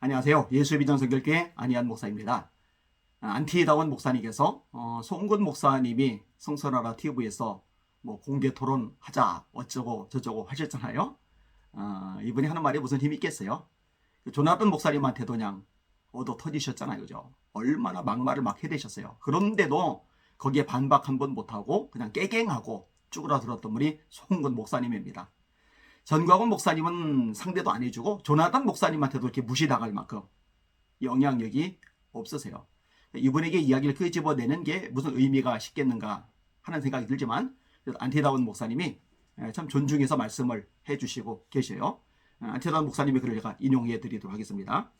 안녕하세요. 예수의 비전 선교교회 안희한 목사입니다. 안티다운 목사님께서 송근 목사님이 성선하라 TV에서 뭐 공개 토론하자 어쩌고 저쩌고 하셨잖아요. 이분이 하는 말이 무슨 힘이 있겠어요? 조나단 목사님한테도 그냥 얻어 터지셨잖아요. 그죠? 얼마나 막말을 막 해대셨어요. 그런데도 거기에 반박 한 번 못하고 그냥 깨갱하고 쭈그라들었던 분이 송근 목사님입니다. 전광훈 목사님은 상대도 안 해주고 조나단 목사님한테도 이렇게 무시당할 만큼 영향력이 없으세요. 이분에게 이야기를 끄집어내는 게 무슨 의미가 있겠는가 하는 생각이 들지만 안티다운 목사님이 참 존중해서 말씀을 해주시고 계셔요. 안티다운 목사님의 글을 제가 인용해 드리도록 하겠습니다.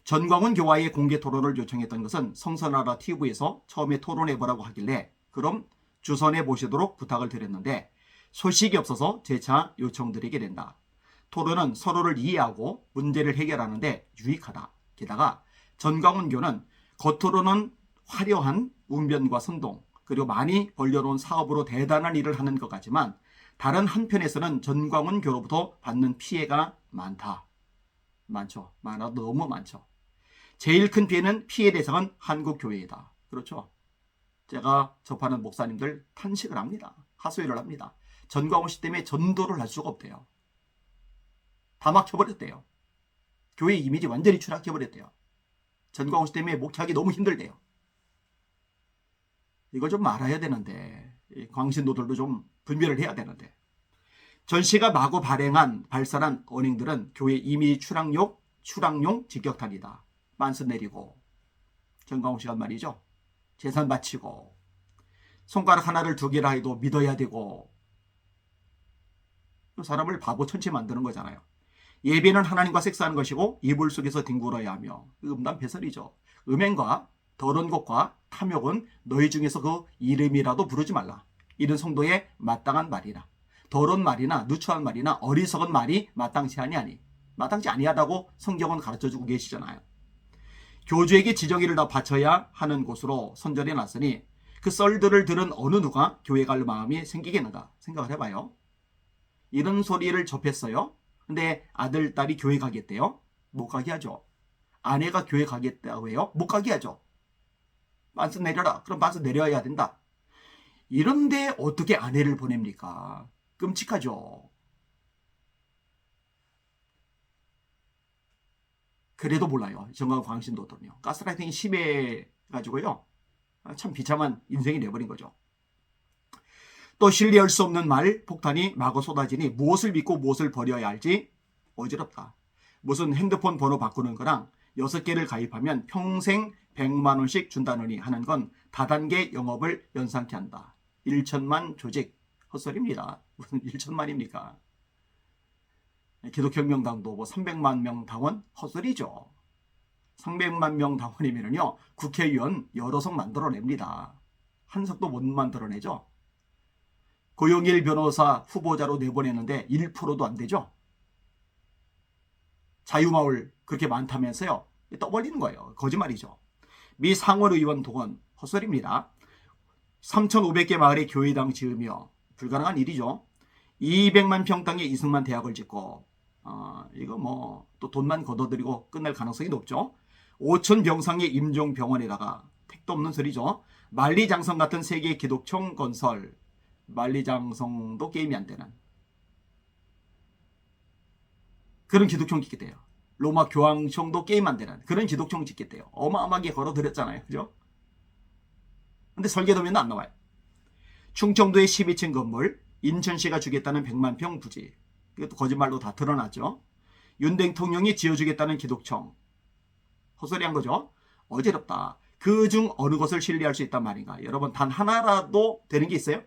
전광훈 교화의 공개 토론을 요청했던 것은 성선하라 TV에서 처음에 토론해보라고 하길래 그럼 주선해 보시도록 부탁을 드렸는데 소식이 없어서 재차 요청드리게 된다. 토론은 서로를 이해하고 문제를 해결하는데 유익하다. 게다가 전광훈교는 겉으로는 화려한 운변과 선동 그리고 많이 벌려놓은 사업으로 대단한 일을 하는 것 같지만 다른 한편에서는 전광훈교로부터 받는 피해가 많다. 많죠. 많아도 너무 많죠. 제일 큰 피해는 피해 대상은 한국교회이다. 그렇죠. 제가 접하는 목사님들 탄식을 합니다. 하소연을 합니다. 전광훈 씨 때문에 전도를 할 수가 없대요. 다 막혀버렸대요. 교회 이미지 완전히 추락해버렸대요. 전광훈 씨 때문에 목회하기 너무 힘들대요. 이걸 좀 말아야 되는데 광신도들도 좀 분별을 해야 되는데 전 씨가 마구 발설한 언행들은 교회 이미지 추락용 직격탄이다. 만스 내리고 전광훈 씨가 말이죠. 재산 바치고 손가락 하나를 두 개라 해도 믿어야 되고 사람을 바보천치 만드는 거잖아요. 예배는 하나님과 섹스하는 것이고 이불 속에서 뒹굴어야 하며 음담배설이죠. 음행과 더러운 것과 탐욕은 너희 중에서 그 이름이라도 부르지 말라. 이런 성도의 마땅한 말이나 더러운 말이나 누추한 말이나 어리석은 말이 마땅치 아니하다고 성경은 가르쳐주고 계시잖아요. 교주에게 지정의를 다 바쳐야 하는 곳으로 선전해 놨으니 그 썰들을 들은 어느 누가 교회 갈 마음이 생기겠는가 생각을 해봐요. 이런 소리를 접했어요. 근데 아들, 딸이 교회 가겠대요. 못 가게 하죠. 아내가 교회 가겠다고 해요. 못 가게 하죠. 반스 내려라. 그럼 반스 내려야 된다. 이런데 어떻게 아내를 보냅니까? 끔찍하죠. 그래도 몰라요. 정강 광신도들은요. 가스라이팅이 심해가지고요. 참 비참한 인생이 돼버린 거죠. 또 신뢰할 수 없는 말, 폭탄이 마구 쏟아지니 무엇을 믿고 무엇을 버려야 할지 어지럽다. 무슨 핸드폰 번호 바꾸는 거랑 6개를 가입하면 평생 100만 원씩 준다느니 하는 건 다단계 영업을 연상케 한다. 1천만 조직 헛소리입니다. 무슨 1천만입니까? 기독혁명당도 뭐 300만 명 당원 헛소리죠. 300만 명 당원이면요 국회의원 여러 석 만들어냅니다. 한 석도 못 만들어내죠. 고용일 변호사 후보자로 내보냈는데 1%도 안 되죠. 자유마을 그렇게 많다면서요. 떠벌리는 거예요. 거짓말이죠. 미 상원의원 동원 헛소리입니다. 3,500개 마을에 교회당 지으며 불가능한 일이죠. 200만 평 땅에 이승만 대학을 짓고 이거 뭐 또 돈만 걷어들이고 끝날 가능성이 높죠. 5천 병상의 임종병원에다가 택도 없는 소리죠. 만리장성 같은 세계 기독청 건설 만리장성도 게임이 안 되는 그런 기독청 짓겠대요. 로마 교황청도 게임 안 되는 그런 기독청 짓겠대요. 어마어마하게 걸어들였잖아요. 그죠? 근데 설계도면은 안 나와요. 충청도의 12층 건물 인천시가 주겠다는 100만 평 부지 이것도 거짓말로 다 드러났죠. 윤 대통령이 지어주겠다는 기독청 헛소리한 거죠. 어지럽다. 그중 어느 것을 신뢰할 수 있단 말인가. 여러분 단 하나라도 되는 게 있어요?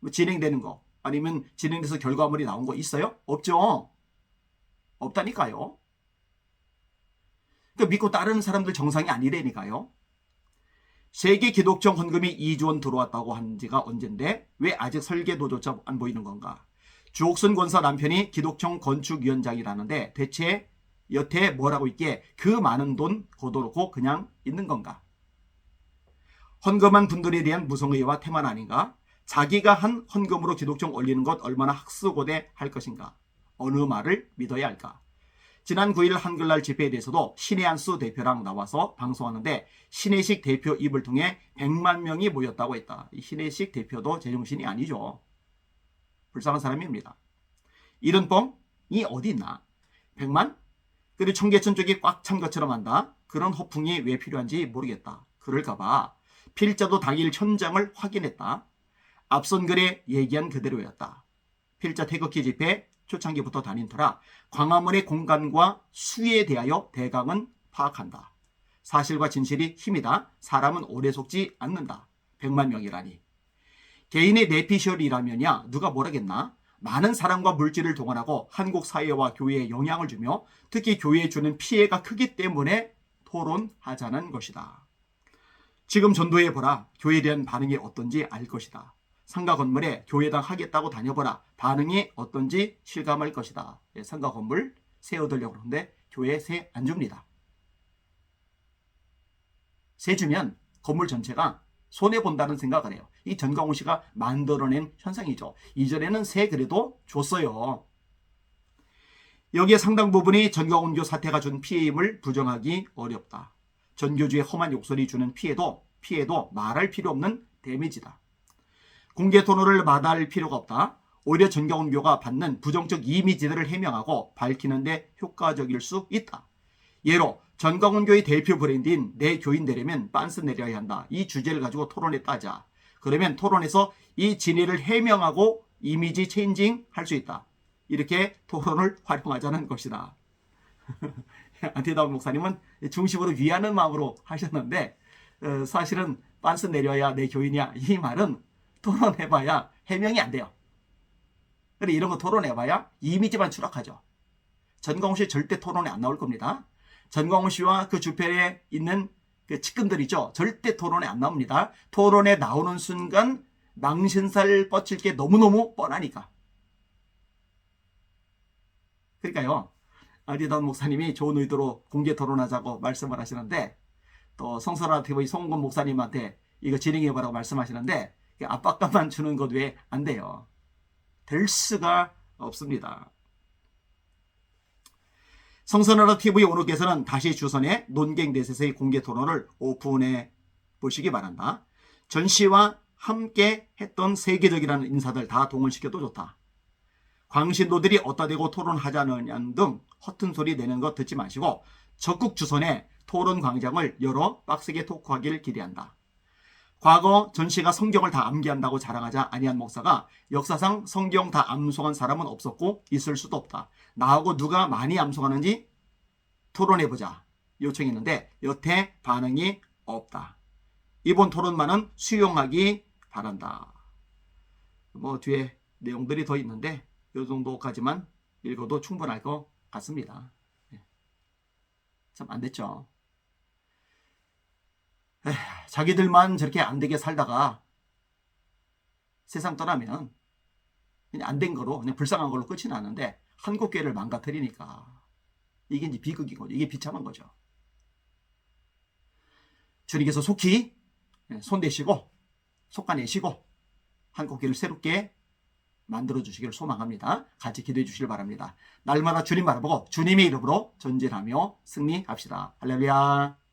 뭐 진행되는 거 아니면 진행돼서 결과물이 나온 거 있어요? 없죠. 없다니까요. 그러니까 믿고 따르는 사람들 정상이 아니라니까요. 세계 기독청 헌금이 2조 원 들어왔다고 한 지가 언젠데 왜 아직 설계도조차 안 보이는 건가. 주옥순 권사 남편이 기독청 건축위원장이라는데 대체 여태 뭐라고 있기에 그 많은 돈 걷어놓고 그냥 있는 건가. 헌금한 분들에 대한 무성의와 태만 아닌가. 자기가 한 헌금으로 기독청 올리는 것 얼마나 학수고대 할 것인가. 어느 말을 믿어야 할까. 지난 9일 한글날 집회에 대해서도 신혜한수 대표랑 나와서 방송하는데 신혜식 대표 입을 통해 100만 명이 모였다고 했다. 이 신혜식 대표도 제정신이 아니죠. 불쌍한 사람입니다. 이런 뻥이 어디 있나? 100만? 그리고 청계천 쪽이 꽉 찬 것처럼 한다. 그런 허풍이 왜 필요한지 모르겠다. 그럴까봐 필자도 당일 현장을 확인했다. 앞선 글에 얘기한 그대로였다. 필자 태극기 집회 초창기부터 다닌 터라 광화문의 공간과 수에 대하여 대강은 파악한다. 사실과 진실이 힘이다. 사람은 오래 속지 않는다. 100만 명이라니. 개인의 내피셜이라면야 누가 뭐라겠나? 많은 사람과 물질을 동원하고 한국 사회와 교회에 영향을 주며 특히 교회에 주는 피해가 크기 때문에 토론하자는 것이다. 지금 전도해보라. 교회에 대한 반응이 어떤지 알 것이다. 상가 건물에 교회당 하겠다고 다녀보라. 반응이 어떤지 실감할 것이다. 상가 건물 세 얻으려고 하는데 교회에 세 안 줍니다. 세 주면 건물 전체가 손해본다는 생각을 해요. 이 전광훈 씨가 만들어낸 현상이죠. 이전에는 세 그래도 줬어요. 여기에 상당 부분이 전광훈교 사태가 준 피해임을 부정하기 어렵다. 전교주의 험한 욕설이 주는 피해도 말할 필요 없는 데미지다. 공개 토론을 마다할 필요가 없다. 오히려 전광훈교가 받는 부정적 이미지들을 해명하고 밝히는 데 효과적일 수 있다. 예로 전광훈교의 대표 브랜드인 내 교인 되려면 빤스 내려야 한다. 이 주제를 가지고 토론에 따자. 그러면 토론에서 이 진위를 해명하고 이미지 체인징 할 수 있다. 이렇게 토론을 활용하자는 것이다. 안티다운 목사님은 중심으로 위하는 마음으로 하셨는데 사실은 빤스 내려야 내 교인이야. 이 말은 토론해봐야 해명이 안 돼요. 그래 이런 거 토론해봐야 이미지만 추락하죠. 전광훈 씨 절대 토론에 안 나올 겁니다. 전광훈 씨와 그 주변에 있는 그 측근들이죠. 절대 토론에 안 나옵니다. 토론에 나오는 순간 망신살 뻗칠 게 너무너무 뻔하니까. 그러니까요. 안티다운 목사님이 좋은 의도로 공개 토론하자고 말씀을 하시는데 또 성서라TV 송은건 목사님한테 이거 진행해보라고 말씀하시는데 압박감만 주는 것 외에 안 돼요. 될 수가 없습니다. 성서나라TV 오늘께서는 다시 주선의 논객넷에서의 공개 토론을 오픈해 보시기 바란다. 전 씨와 함께 했던 세계적이라는 인사들 다 동원시켜도 좋다. 광신도들이 어디다 대고 토론하자느냐 등 허튼 소리 내는 거 듣지 마시고 적극 주선에 토론 광장을 열어 빡세게 토크하길 기대한다. 과거 전 씨가 성경을 다 암기한다고 자랑하자 안희한 목사가 역사상 성경 다 암송한 사람은 없었고 있을 수도 없다. 나하고 누가 많이 암송하는지 토론해보자 요청했는데 여태 반응이 없다. 이번 토론만은 수용하기 바란다. 뭐 뒤에 내용들이 더 있는데 이 정도까지만 읽어도 충분할 것 같습니다. 참 안 됐죠. 자기들만 저렇게 안 되게 살다가 세상 떠나면 그냥 안 된 거로 그냥 불쌍한 걸로 끝이 나는데 한국교회를 망가뜨리니까 이게 이제 비극이고 이게 비참한 거죠. 주님께서 속히 손대시고 속아내시고 한국교회를 새롭게 만들어 주시기를 소망합니다. 같이 기도해 주시길 바랍니다. 날마다 주님 바라보고 주님의 이름으로 전진하며 승리합시다. 할렐루야.